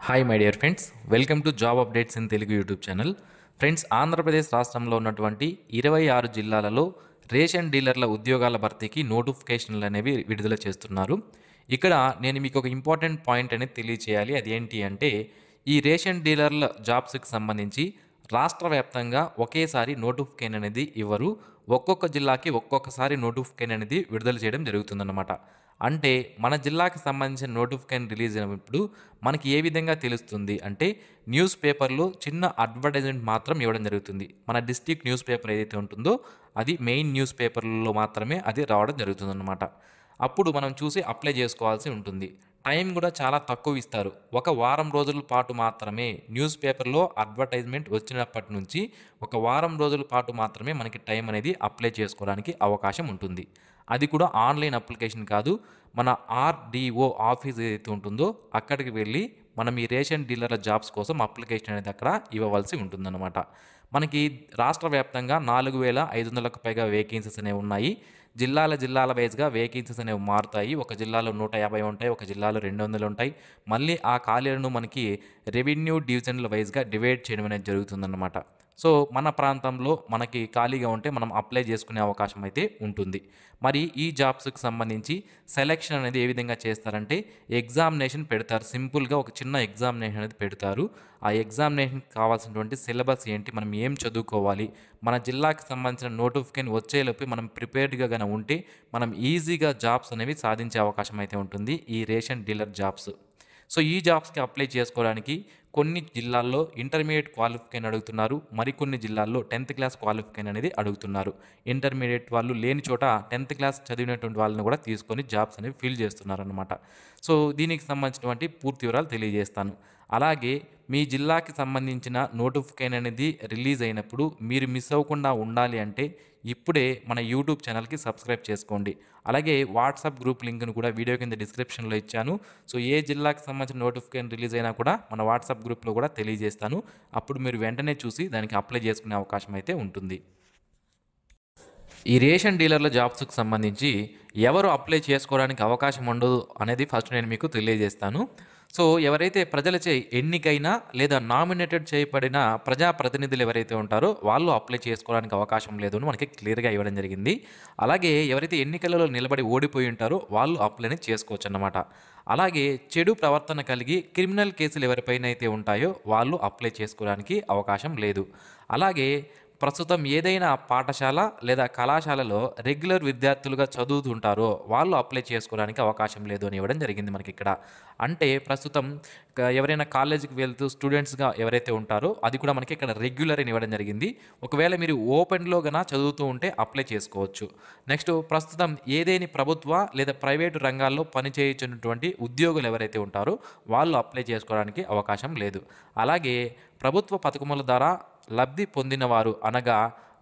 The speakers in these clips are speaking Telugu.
Hi my dear friends, welcome to job updates in Telugu YouTube channel. Friends, Andhra Pradesh రాష్ట్రంలో ఉన్నటువంటి 26 జిల్లాలలో రేషన్ డీలర్ల ఉద్యోగాల భర్తీకి నోటిఫికేషన్లు అనేవి విడుదల చేస్తున్నారు. ఇక్కడ నేను మీకు ఒక ఇంపార్టెంట్ పాయింట్ అనేది తెలియచేయాలి. అదేంటి అంటే, ఈ రేషన్ డీలర్ల జాబ్స్కి సంబంధించి రాష్ట్ర వ్యాప్తంగా ఒకేసారి నోటిఫికేషన్ అనేది ఇవ్వరు. ఒక్కొక్క జిల్లాకి ఒక్కొక్కసారి నోటిఫికేషన్ అనేది విడుదల చేయడం జరుగుతుందన్నమాట. అంటే మన జిల్లాకి సంబంధించిన నోటిఫికేషన్ రిలీజ్ అయినప్పుడు మనకి ఏ విధంగా తెలుస్తుంది అంటే, న్యూస్ పేపర్లో చిన్న అడ్వర్టైజ్మెంట్ మాత్రం ఇవ్వడం జరుగుతుంది. మన డిస్ట్రిక్ట్ న్యూస్ పేపర్ ఏదైతే ఉంటుందో అది మెయిన్ న్యూస్ పేపర్లలో మాత్రమే అది రావడం జరుగుతుందన్నమాట. అప్పుడు మనం చూసి అప్లై చేసుకోవాల్సి ఉంటుంది. టైం కూడా చాలా తక్కువ ఇస్తారు. ఒక వారం రోజుల పాటు మాత్రమే న్యూస్ పేపర్లో అడ్వర్టైజ్మెంట్ వచ్చినప్పటి నుంచి ఒక వారం రోజుల పాటు మాత్రమే మనకి టైం అనేది అప్లై చేసుకోవడానికి అవకాశం ఉంటుంది. అది కూడా ఆన్లైన్ అప్లికేషన్ కాదు. మన ఆర్డీఓ ఆఫీస్ ఏదైతే ఉంటుందో అక్కడికి వెళ్ళి మనం ఈ రేషన్ డీలర్ల జాబ్స్ కోసం అప్లికేషన్ అనేది అక్కడ ఇవ్వవలసి ఉంటుందన్నమాట. మనకి రాష్ట్ర వ్యాప్తంగా 4,500కు పైగా వేకెన్సీస్ అనేవి ఉన్నాయి. జిల్లాల వైజ్గా వేకెన్సీస్ అనేవి మారుతాయి. ఒక జిల్లాలో 150 ఉంటాయి, ఒక జిల్లాలో 200 ఉంటాయి. మళ్ళీ ఆ ఖాళీలను మనకి రెవెన్యూ డివిజన్ల వైజ్గా డివైడ్ చేయడం అనేది జరుగుతుందన్నమాట. సో మన ప్రాంతంలో మనకి ఖాళీగా ఉంటే మనం అప్లై చేసుకునే అవకాశం అయితే ఉంటుంది. మరి ఈ జాబ్స్కి సంబంధించి సెలెక్షన్ అనేది ఏ విధంగా చేస్తారంటే, ఎగ్జామినేషన్ పెడతారు. సింపుల్గా ఒక చిన్న ఎగ్జామినేషన్ అనేది పెడతారు. ఆ ఎగ్జామినేషన్కి కావాల్సినటువంటి సిలబస్ ఏంటి, మనం ఏం చదువుకోవాలి, మన జిల్లాకి సంబంధించిన నోటిఫికేషన్ వచ్చేలోపు మనం ప్రిపేర్డ్గా కనుక ఉంటే మనం ఈజీగా జాబ్స్ అనేవి సాధించే అవకాశం అయితే ఉంటుంది ఈ రేషన్ డీలర్ జాబ్స్. సో ఈ జాబ్స్కి అప్లై చేసుకోవడానికి కొన్ని జిల్లాల్లో ఇంటర్మీడియట్ క్వాలిఫికేషన్ అడుగుతున్నారు. మరికొన్ని జిల్లాల్లో 10th క్లాస్ క్వాలిఫికేషన్ అనేది అడుగుతున్నారు. ఇంటర్మీడియట్ వాళ్ళు లేని చోట 10th క్లాస్ చదివినటువంటి వాళ్ళని కూడా తీసుకొని జాబ్స్ అనేవి ఫిల్ చేస్తున్నారనమాట. సో దీనికి సంబంధించినటువంటి పూర్తి వివరాలు తెలియజేస్తాను. అలాగే మీ జిల్లాకి సంబంధించిన నోటిఫికేషన్ అనేది రిలీజ్ అయినప్పుడు మీరు మిస్ అవ్వకుండా ఉండాలి అంటే ఇప్పుడే మన యూట్యూబ్ ఛానల్కి సబ్స్క్రైబ్ చేసుకోండి. అలాగే వాట్సాప్ గ్రూప్ లింక్ను కూడా వీడియో కింద డిస్క్రిప్షన్లో ఇచ్చాను. సో ఏ జిల్లాకి సంబంధించిన నోటిఫికేషన్ రిలీజ్ అయినా కూడా మన వాట్సాప్ గ్రూప్లో కూడా తెలియజేస్తాను. అప్పుడు మీరు వెంటనే చూసి దానికి అప్లై చేసుకునే అవకాశం అయితే ఉంటుంది. ఈ రేషన్ డీలర్ల జాబ్స్కి సంబంధించి ఎవరు అప్లై చేసుకోవడానికి అవకాశం ఉండదు అనేది ఫస్ట్ నేను మీకు తెలియజేస్తాను. సో ఎవరైతే ప్రజలచే ఎన్నికైనా లేదా నామినేటెడ్ చేయబడిన ప్రజాప్రతినిధులు ఎవరైతే ఉంటారో వాళ్ళు అప్లై చేసుకోవడానికి అవకాశం లేదు అని మనకి క్లియర్గా ఇవ్వడం జరిగింది. అలాగే ఎవరైతే ఎన్నికలలో నిలబడి ఓడిపోయి ఉంటారో వాళ్ళు అప్లైని చేసుకోవచ్చు అన్నమాట. అలాగే చెడు ప్రవర్తన కలిగి క్రిమినల్ కేసులు ఎవరిపైన అయితే ఉంటాయో వాళ్ళు అప్లై చేసుకోవడానికి అవకాశం లేదు. అలాగే ప్రస్తుతం ఏదైనా పాఠశాల లేదా కళాశాలలో రెగ్యులర్ విద్యార్థులుగా చదువుతుంటారో వాళ్ళు అప్లై చేసుకోవడానికి అవకాశం లేదు అని ఇవ్వడం జరిగింది మనకి ఇక్కడ. అంటే ప్రస్తుతం ఎవరైనా కాలేజీకి వెళ్తూ స్టూడెంట్స్గా ఎవరైతే ఉంటారో అది కూడా మనకి ఇక్కడ రెగ్యులర్ అని ఇవ్వడం జరిగింది. ఒకవేళ మీరు ఓపెన్లో గన చదువుతూ ఉంటే అప్లై చేసుకోవచ్చు. నెక్స్ట్, ప్రస్తుతం ఏదేని ప్రభుత్వ లేదా ప్రైవేటు రంగాల్లో పనిచేయుచున్నటువంటి ఉద్యోగులు ఎవరైతే ఉంటారో వాళ్ళు అప్లై చేసుకోవడానికి అవకాశం లేదు. అలాగే ప్రభుత్వ పథకముల ద్వారా లబ్ధి పొందినవారు అనగా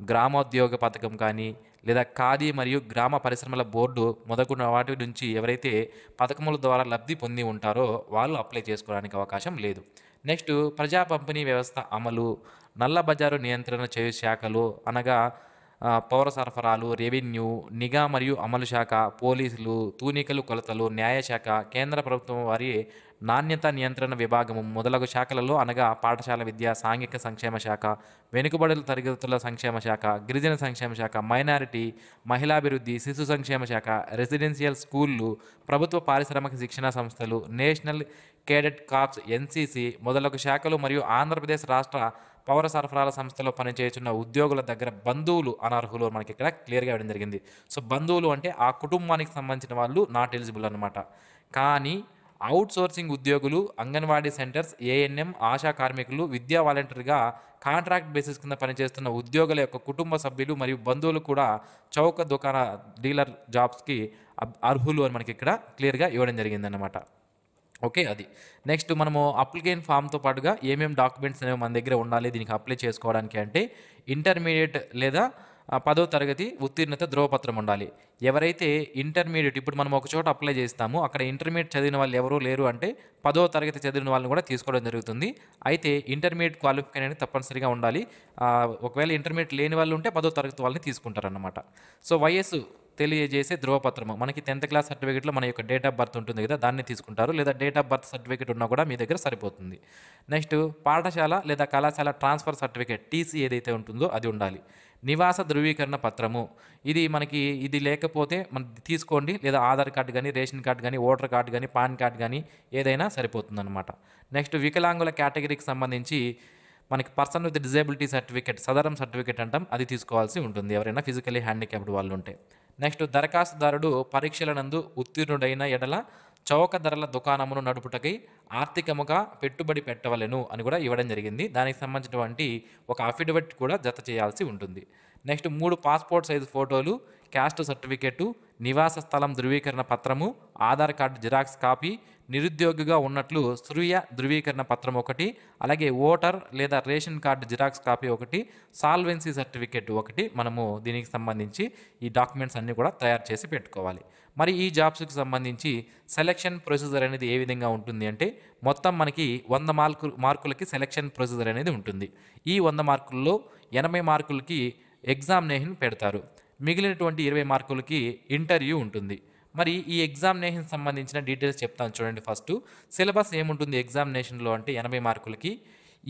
గ్రామోద్యోగ పథకం కానీ లేదా ఖాదీ మరియు గ్రామ పరిశ్రమల బోర్డు మొదలగున వాటి నుంచి ఎవరైతే పథకముల ద్వారా లబ్ధి పొంది ఉంటారో వాళ్ళు అప్లై చేసుకోవడానికి అవకాశం లేదు. నెక్స్ట్, ప్రజా పంపిణీ వ్యవస్థ అమలు, నల్ల బజారు నియంత్రణ చేయు శాఖలు అనగా పౌర సరఫరాలు, రెవెన్యూ, నిఘా మరియు అమలు శాఖ, పోలీసులు, తూనికలు కొలతలు, న్యాయశాఖ, కేంద్ర ప్రభుత్వం వారి నాణ్యత నియంత్రణ విభాగము మొదలగు శాఖలలో అనగా పాఠశాల విద్య, సాంఘిక సంక్షేమ శాఖ, వెనుకబడుల తరగతుల సంక్షేమ శాఖ, గిరిజన సంక్షేమ శాఖ, మైనారిటీ, మహిళాభివృద్ధి, శిశు సంక్షేమ శాఖ, రెసిడెన్షియల్ స్కూళ్ళు, ప్రభుత్వ పారిశ్రామిక శిక్షణా సంస్థలు, నేషనల్ కేడెట్ కార్ప్స్ ఎన్సీసీ మొదలగు శాఖలు మరియు ఆంధ్రప్రదేశ్ రాష్ట్ర పౌర సరఫరాల సంస్థలో పనిచేస్తున్న ఉద్యోగుల దగ్గర బంధువులు అనర్హులు మనకి ఇక్కడ క్లియర్గా ఇవ్వడం జరిగింది. సో బంధువులు అంటే ఆ కుటుంబానికి సంబంధించిన వాళ్ళు నాట్ ఎలిజిబుల్ అనమాట. కానీ అవుట్ సోర్సింగ్ ఉద్యోగులు, అంగన్వాడీ సెంటర్స్, ఏఎన్ఎం, ఆశా కార్మికులు, విద్యా వాలంటీర్గా కాంట్రాక్ట్ బేసిస్ కింద పనిచేస్తున్న ఉద్యోగుల యొక్క కుటుంబ సభ్యులు మరియు బంధువులు కూడా చౌక దుకాణ డీలర్ జాబ్స్కి అర్హులు అని మనకి ఇక్కడ క్లియర్గా ఇవ్వడం జరిగిందన్నమాట. ఓకే, అది. నెక్స్ట్, మనము అప్లికేషన్ ఫామ్తో పాటుగా ఏమేమి డాక్యుమెంట్స్ అనేవి మన దగ్గర ఉండాలి దీనికి అప్లై చేసుకోవడానికి అంటే, ఇంటర్మీడియట్ లేదా 10వ తరగతి ఉత్తీర్ణత ధ్రువపత్రం ఉండాలి. ఎవరైతే ఇంటర్మీడియట్ ఇప్పుడు మనం ఒక చోట అప్లై చేస్తాము, అక్కడ ఇంటర్మీడియట్ చదివిన వాళ్ళు ఎవరూ లేరు అంటే 10వ తరగతి చదివిన వాళ్ళని కూడా తీసుకోవడం జరుగుతుంది. అయితే ఇంటర్మీడియట్ క్వాలిఫికేషన్ అనేది తప్పనిసరిగా ఉండాలి. ఒకవేళ ఇంటర్మీడియట్ లేని వాళ్ళు ఉంటే 10వ తరగతి వాళ్ళని తీసుకుంటారన్నమాట. సో వయస్సు తెలియజేసే ధృవపత్రము మనకి 10th క్లాస్ సర్టిఫికేట్లో మన యొక్క డేట్ ఆఫ్ బర్త్ ఉంటుంది కదా, దాన్ని తీసుకుంటారు. లేదా డేట్ ఆఫ్ బర్త్ సర్టిఫికేట్ ఉన్నా కూడా మీ దగ్గర సరిపోతుంది. నెక్స్ట్ పాఠశాల లేదా కళాశాల ట్రాన్స్ఫర్ సర్టిఫికేట్ టీసీ ఏదైతే ఉంటుందో అది ఉండాలి. నివాస ధృవీకరణ పత్రము ఇది లేకపోతే మనం తీసుకోండి. లేదా ఆధార్ కార్డు కానీ, రేషన్ కార్డు కానీ, ఓటర్ కార్డు కానీ, పాన్ కార్డు కానీ ఏదైనా సరిపోతుందన్నమాట. నెక్స్ట్ వికలాంగుల కేటగిరీకి సంబంధించి మనకి person with disability certificate, Sadaram certificate అంటాం, అది తీసుకోవాల్సి ఉంటుంది ఎవరైనా ఫిజికలీ హ్యాండిక్యాప్డ్ వాళ్ళు ఉంటే. నెక్స్ట్ దరఖాస్తుదారుడు పరీక్షల నందు ఉత్తీర్ణుడైన ఎడల చౌక ధరల దుకాణమును నడుపుటకై ఆర్థికముగా పెట్టుబడి పెట్టవలెను అని కూడా ఇవ్వడం జరిగింది. దానికి సంబంధించినటువంటి ఒక అఫిడవిట్ కూడా జత చేయాల్సి ఉంటుంది. నెక్స్ట్ 3 పాస్పోర్ట్ సైజు ఫోటోలు, క్యాస్ట్ సర్టిఫికేటు, నివాస స్థలం ధృవీకరణ పత్రము, ఆధార్ కార్డు జిరాక్స్ కాపీ, నిరుద్యోగిగా ఉన్నట్లు స్వీయ ధృవీకరణ పత్రం ఒకటి, అలాగే ఓటర్ లేదా రేషన్ కార్డు జిరాక్స్ కాపీ ఒకటి, సాల్వెన్సీ సర్టిఫికేట్ ఒకటి మనము దీనికి సంబంధించి ఈ డాక్యుమెంట్స్ అన్నీ కూడా తయారు చేసి పెట్టుకోవాలి. మరి ఈ జాబ్స్కి సంబంధించి సెలక్షన్ ప్రొసీజర్ అనేది ఏ విధంగా ఉంటుంది అంటే మొత్తం మనకి 100 మార్కులకి సెలక్షన్ ప్రొసీజర్ అనేది ఉంటుంది. ఈ 100 మార్కుల్లో 80 మార్కులకి ఎగ్జామినేషన్ పెడతారు. మిగిలినటువంటి 20 మార్కులకి ఇంటర్వ్యూ ఉంటుంది. మరి ఈ ఎగ్జామినేషన్ సంబంధించిన డీటెయిల్స్ చెప్తాను చూడండి. ఫస్ట్ సిలబస్ ఏముంటుంది ఎగ్జామినేషన్లో అంటే 80 మార్కులకి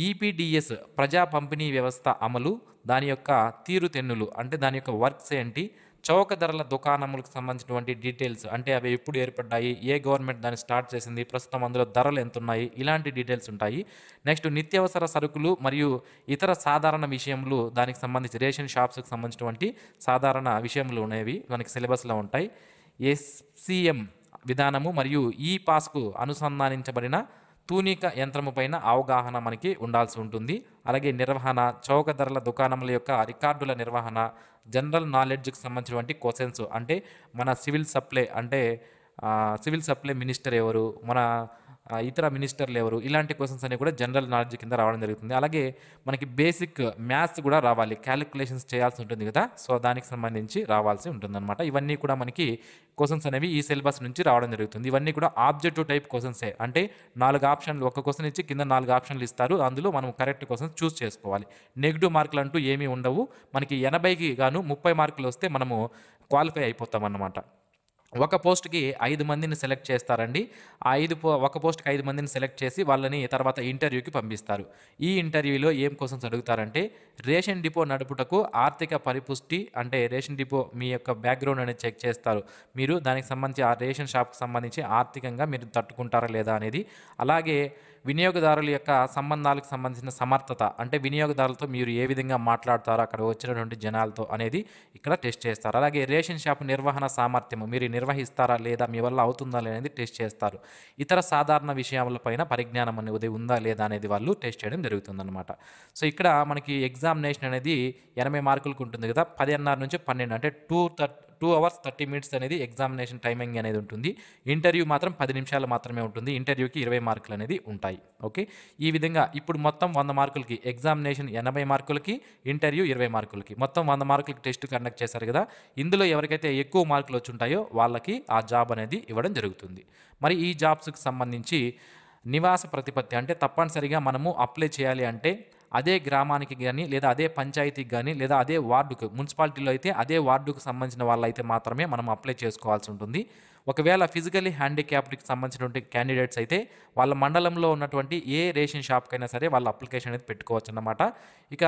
ఈపీడిఎస్ ప్రజా పంపిణీ వ్యవస్థ అమలు, దాని యొక్క తీరుతెన్నులు అంటే దాని యొక్క వర్క్స్ ఏంటి, చౌక ధరల దుకాణములకు సంబంధించినటువంటి డీటెయిల్స్ అంటే అవి ఎప్పుడు ఏర్పడ్డాయి, ఏ గవర్నమెంట్ దాన్ని స్టార్ట్ చేసింది, ప్రస్తుతం అందులో ధరలు ఎంత ఉన్నాయి, ఇలాంటి డీటెయిల్స్ ఉంటాయి. నెక్స్ట్ నిత్యావసర సరుకులు మరియు ఇతర సాధారణ విషయములు, దానికి సంబంధించి రేషన్ షాప్స్కి సంబంధించినటువంటి సాధారణ విషయములు అనేవి మనకి సిలబస్లో ఉంటాయి. ఎస్సిఎం విధానము మరియు ఈ పాస్కు అనుసంధానించబడిన తూనిక యంత్రము పైన అవగాహన మనకి ఉండాల్సి ఉంటుంది. అలాగే నిర్వహణ, చౌక ధరల దుకాణముల యొక్క రికార్డుల నిర్వహణ, జనరల్ నాలెడ్జ్కి సంబంధించినటువంటి క్వశ్చన్స్ అంటే మన సివిల్ సప్లై మినిస్టర్ ఎవరు, మన ఇతర మినిస్టర్లు ఎవరు, ఇలాంటి క్వశ్చన్స్ అన్ని కూడా జనరల్ నాలెడ్జ్ కింద రావడం జరుగుతుంది. అలాగే మనకి బేసిక్ మ్యాథ్స్ కూడా రావాలి, క్యాలిక్యులేషన్స్ చేయాల్సి ఉంటుంది కదా, సో దానికి సంబంధించి రావాల్సి ఉంటుందన్నమాట. ఇవన్నీ కూడా మనకి క్వశ్చన్స్ అనేవి ఈ సిలబస్ నుంచి రావడం జరుగుతుంది. ఇవన్నీ కూడా ఆబ్జెక్టివ్ టైప్ క్వశ్చన్సే, అంటే 4 ఆప్షన్లు, ఒక క్వశ్చన్ ఇచ్చి కింద 4 ఆప్షన్లు ఇస్తారు, అందులో మనం కరెక్ట్ క్వశ్చన్స్ చూస్ చేసుకోవాలి. నెగిటివ్ మార్కులు అంటూ ఏమీ ఉండవు. మనకి 80కి గాను 30 మార్కులు వస్తే మనము క్వాలిఫై అయిపోతాం అన్నమాట. ఒక పోస్ట్కి 5 మందిని సెలెక్ట్ చేస్తారండి. ఒక పోస్ట్కి 5 మందిని సెలెక్ట్ చేసి వాళ్ళని తర్వాత ఇంటర్వ్యూకి పంపిస్తారు. ఈ ఇంటర్వ్యూలో ఏం క్వశ్చన్స్ అడుగుతారంటే రేషన్ డిపో నడుపుటకు ఆర్థిక పరిపుష్టి, అంటే రేషన్ డిపో మీ యొక్క బ్యాక్గ్రౌండ్ అనేది చెక్ చేస్తారు. మీరు దానికి సంబంధించి ఆ రేషన్ షాప్కి సంబంధించి ఆర్థికంగా మీరు తట్టుకుంటారా లేదా అనేది. అలాగే వినియోగదారుల యొక్క సంబంధాలకు సంబంధించిన సమర్థత, అంటే వినియోగదారులతో మీరు ఏ విధంగా మాట్లాడతారో అక్కడ వచ్చినటువంటి జనాలతో అనేది ఇక్కడ టెస్ట్ చేస్తారు. అలాగే రేషన్ షాప్ నిర్వహణ సామర్థ్యము, మీరు నిర్వహిస్తారా లేదా, మీ వల్ల అవుతుందా అనేది టెస్ట్ చేస్తారు. ఇతర సాధారణ విషయాలపైన పరిజ్ఞానం అనేది ఉందా లేదా అనేది వాళ్ళు టెస్ట్ చేయడం జరుగుతుందన్నమాట. సో ఇక్కడ మనకి ఎగ్జామినేషన్ అనేది 80 మార్కులకు ఉంటుంది కదా, 10:30 నుంచి 12 అంటే 2 hours 30 minutes అనేది ఎగ్జామినేషన్ టైమింగ్ అనేది ఉంటుంది. ఇంటర్వ్యూ మాత్రం 10 నిమిషాలు మాత్రమే ఉంటుంది. ఇంటర్వ్యూకి 20 మార్కులు అనేది ఉంటాయి. ఓకే, ఈ విధంగా ఇప్పుడు మొత్తం 100 మార్కులకి ఎగ్జామినేషన్ 80 మార్కులకి, ఇంటర్వ్యూ 20 మార్కులకి, మొత్తం 100 మార్కులకి టెస్ట్ కండక్ట్ చేశారు కదా. ఇందులో ఎవరికైతే ఎక్కువ మార్కులు వచ్చి ఉంటాయో వాళ్ళకి ఆ జాబ్ అనేది ఇవ్వడం జరుగుతుంది. మరి ఈ జాబ్స్కి సంబంధించి నివాస ప్రతిపత్తి, అంటే తప్పనిసరిగా మనము అప్లై చేయాలి అంటే అదే గ్రామానికి కానీ, లేదా అదే పంచాయతీకి కానీ, లేదా అదే వార్డుకు, మున్సిపాలిటీలో అయితే అదే వార్డుకు సంబంధించిన వాళ్ళైతే మాత్రమే మనం అప్లై చేసుకోవాల్సి ఉంటుంది. ఒకవేళ ఫిజికలీ హ్యాండిక్యాప్డ్కి సంబంధించినటువంటి క్యాండిడేట్స్ అయితే వాళ్ళ మండలంలో ఉన్నటువంటి ఏ రేషన్ షాప్కైనా సరే వాళ్ళ అప్లికేషన్ అనేది పెట్టుకోవచ్చు అన్నమాట. ఇక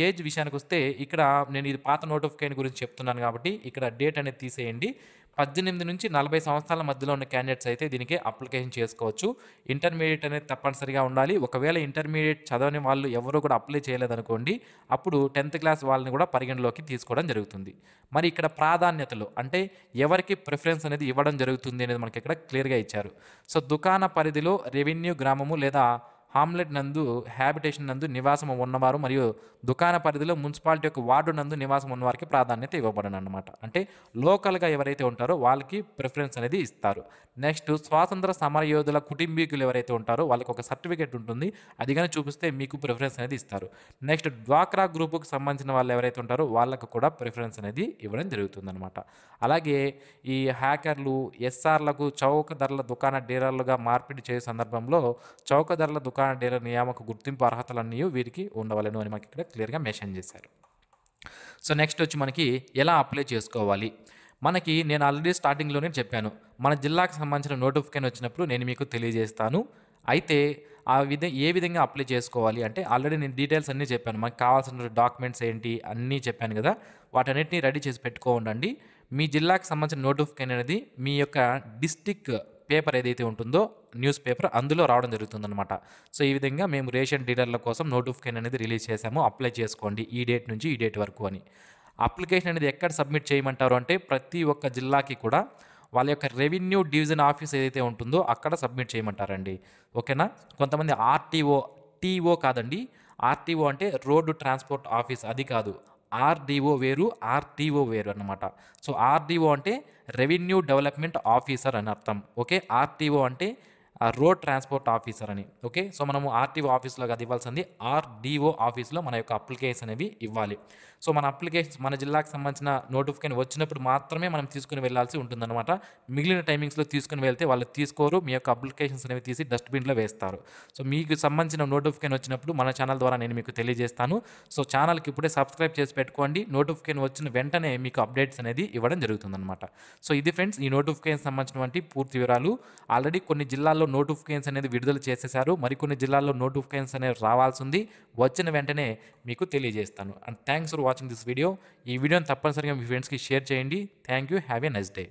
ఏజ్ విషయానికి వస్తే ఇక్కడ నేను ఇది పాత నోటిఫికేషన్ గురించి చెప్తున్నాను కాబట్టి ఇక్కడ డేట్ అనేది తీసేయండి. 18 నుంచి 40 సంవత్సరాల మధ్యలో ఉన్న క్యాండిడేట్స్ అయితే దీనికి అప్లికేషన్ చేసుకోవచ్చు. ఇంటర్మీడియట్ అనేది తప్పనిసరిగా ఉండాలి. ఒకవేళ ఇంటర్మీడియట్ చదవని వాళ్ళు ఎవరు కూడా అప్లై చేయలేదనుకోండి, అప్పుడు 10th క్లాస్ వాళ్ళని కూడా పరిగణలోకి తీసుకోవడం జరుగుతుంది. మరి ఇక్కడ ప్రాధాన్యతలు అంటే ఎవరికి ప్రిఫరెన్స్ అనేది ఇవ్వడం జరుగుతుంది అనేది మనకి ఇక్కడ క్లియర్గా ఇచ్చారు. సో దుకాణ పరిధిలో రెవెన్యూ గ్రామము లేదా హామ్లెట్ నందు హ్యాబిటేషన్ నందు నివాసం ఉన్నవారు మరియు దుకాణ పరిధిలో మున్సిపాలిటీ యొక్క వార్డు నందు నివాసం ఉన్నవారికి ప్రాధాన్యత ఇవ్వబడను అన్నమాట. అంటే లోకల్గా ఎవరైతే ఉంటారో వాళ్ళకి ప్రిఫరెన్స్ అనేది ఇస్తారు. నెక్స్ట్ స్వాతంత్ర సమరయోధుల కుటుంబీకులు ఎవరైతే ఉంటారో వాళ్ళకి ఒక సర్టిఫికేట్ ఉంటుంది, అది కానీ చూపిస్తే మీకు ప్రిఫరెన్స్ అనేది ఇస్తారు. నెక్స్ట్ డ్వాక్రా గ్రూపుకి సంబంధించిన వాళ్ళు ఎవరైతే ఉంటారో వాళ్ళకు కూడా ప్రిఫరెన్స్ అనేది ఇవ్వడం జరుగుతుంది అనమాట. అలాగే ఈ హ్యాకర్లు ఎస్ఆర్లకు చౌక ధరల దుకాణ డీలర్లుగా మార్పిడి చేసే సందర్భంలో చౌక ధరల దుకాణ డీలర్ నియామక గుర్తింపు అర్హతలన్నీ వీరికి ఉండవలను అని మనకి ఇక్కడ క్లియర్గా మెన్షన్ చేశారు. సో నెక్స్ట్ వచ్చి మనకి ఎలా అప్లై చేసుకోవాలి. మనకి నేను ఆల్రెడీ స్టార్టింగ్‌లోనే చెప్పాను. మన జిల్లాకు సంబంధించిన నోటిఫికేషన్ వచ్చినప్పుడు నేను మీకు తెలియజేస్తాను. అయితే ఏ విధంగా అప్లై చేసుకోవాలి అంటే ఆల్రెడీ నేను డీటెయిల్స్ అన్నీ చెప్పాను. మనకు కావాల్సిన డాక్యుమెంట్స్ ఏంటి అన్నీ చెప్పాను గదా! వాటన్నిటిని రెడీ చేసి పెట్టుకోండండి. మీ జిల్లాకు సంబంధించిన నోటిఫికేషన్ అనేది మీ యొక్క డిస్ట్రిక్ట్ పేపర్ ఏదైతే ఉంటుందో న్యూస్ పేపర్ అందులో రావడం జరుగుతుందనమాట. సో, ఈ విధంగా మేము రేషన్ డీలర్ల కోసం నోటిఫికేషన్ అనేది రిలీజ్ చేశాము. అప్లై చేసుకోండి ఈ డేట్ నుంచి ఈ డేట్ వరకు అని. అప్లికేషన్ అనేది ఎక్కడ సబ్మిట్ చేయమంటారు అంటే ప్రతి ఒక్క జిల్లాకి కూడా వాళ్ళ యొక్క రెవెన్యూ డివిజన్ ఆఫీస్ ఏదైతే ఉంటుందో అక్కడ సబ్మిట్ చేయమంటారండి. ఓకేనా? కొంతమంది టీఓ కాదండి. ఆర్టీఓ అంటే రోడ్డు ట్రాన్స్‌పోర్ట్ ఆఫీస్ అది కాదు. ఆర్‌డీఓ వేరు, ఆర్‌టీఓ వేరు అన్నమాట. సో, ఆర్‌డీఓ అంటే రెవెన్యూ డెవలప్‌మెంట్ ఆఫీసర్ అని అర్థం. ఓకే. ఆర్‌టీఓ అంటే రోడ్ ట్రాన్స్‌పోర్ట్ ఆఫీసర్ అని. ఓకే. సో, మనము ఆర్‌టీఓ ఆఫీస్‌లో కాదు ఇవ్వాల్సింది ఆర్‌డీఓ ఆఫీస్‌లో మన యొక్క అప్లికేషన్ అనేవి ఇవ్వాలి. సో, మన అప్లికేషన్స్ మన జిల్లాకు సంబంధించిన నోటిఫికేషన్ వచ్చినప్పుడు మాత్రమే మనం తీసుకొని వెళ్ళాల్సి ఉంటుందన్నమాట. మిగిలిన టైమింగ్స్‌లో తీసుకొని వెళ్తే వాళ్ళు తీసుకోరు. మీ యొక్క అప్లికేషన్స్ అనేవి తీసి డస్ట్‌బిన్‌లో వేస్తారు. సో, మీకు సంబంధించిన నోటిఫికేషన్ వచ్చినప్పుడు మన ఛానల్ ద్వారా నేను మీకు తెలియజేస్తాను. సో, ఛానల్‌కి ఇప్పుడే సబ్స్క్రైబ్ చేసి పెట్టుకోండి. నోటిఫికేషన్ వచ్చిన వెంటనే మీకు అప్డేట్స్ అనేది ఇవ్వడం జరుగుతుందన్నమాట. సో, ఇది ఫ్రెండ్స్ ఈ నోటిఫికేషన్ సంబంధించినటువంటి పూర్తి వివరాలు. ఆల్రెడీ కొన్ని జిల్లాల్లో నోటిఫికేషన్స్ అనేది విడుదల చేసేశారు. మరికొన్ని జిల్లాల్లో నోటిఫికేషన్స్ అనేవి రావాల్సింది. వచ్చిన వెంటనే మీకు తెలియజేస్తాను. And thanks for watching this video. ఈ వీడియోని తప్పనిసరిగా మీ ఫ్రెండ్స్‌కి షేర్ చేయండి. Thank you. Have a nice day.